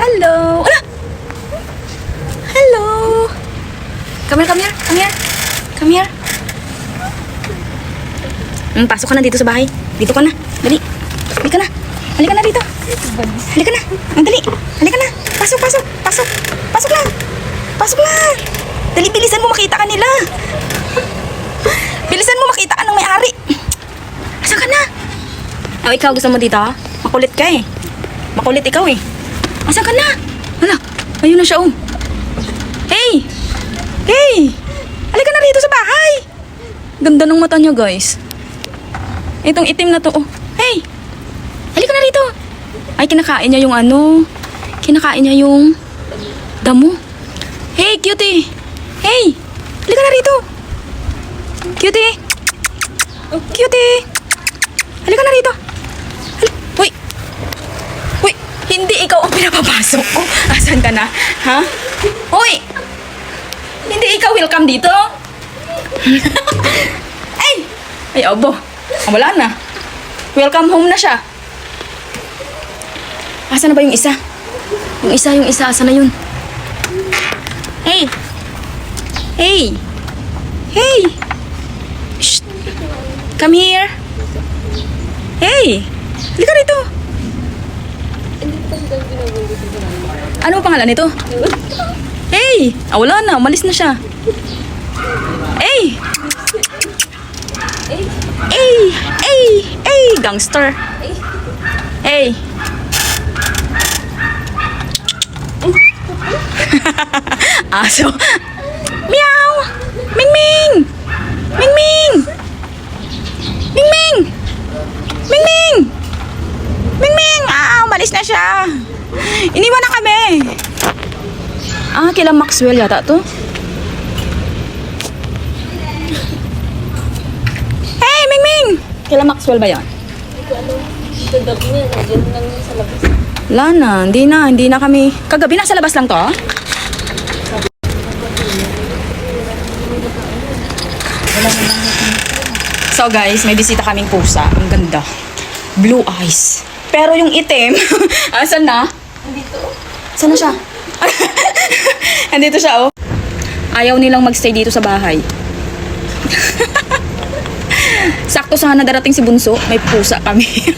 Hello! Ala! Hello! Come here, come here, come here. Come here. Pasok ka na dito sa bahay. Dito ka na. Dali. Halika na. Halika na dito. Halika na. Ang dali. Halika na. Pasok, pasok. Pasok. Pasok lang. Pasok lang. Dali, bilisan mo makita ka nila. Bilisan mo makita ka ng may-ari. Asan ka na? Oh, ikaw gusto mo dito? Makulit ka eh. Makulit ikaw eh. Asan ka na? Hala, ayun na siya oh. Hey! Hey! Halika na rito sa bahay. Ganda ng mata niya guys. Itong itim na to oh. Hey! Halika na rito. Ay, kinakain niya yung ano. Kinakain niya yung damo. Hey, cutie! Hey! Halika na rito. Cutie! Cutie! Halika na rito. Uy! Uy! Hindi ikaw ang pinapapasok ko. Asan ka na? Ha? Uy! Hindi ikaw welcome dito. Ay! Ay, obo. Wala na. Welcome home na siya. Asan na ba yung isa? Yung isa. Asan na yun? Hey! Hey! Hey! Shh! Come here! Hey! Halika rito! Ano pangalan nito? Hey! Wala na. Umalis na siya. Hey! Hey! Hey! Hey! Gangster! Hey! Aso! Meow! Ming Ming! Ming Ming! Ming Ming! Ming Ming! Ming Ming! Umalis na siya! Iniwan na kami! Kila Maxwell yata to. Hey, Ming Ming! Kila Maxwell ba yan? Kagabi niya, nandiyan lang yun sa labas. Wala na, hindi na kami. Kagabi nasa labas lang to? So guys, may bisita kaming pusa. Ang ganda. Blue eyes. Pero yung itim, asan na? Dito. Saan na siya? Andito siya, oh. Ayaw nilang magstay dito sa bahay. Sakto sana darating si Bunso, may pusa kami.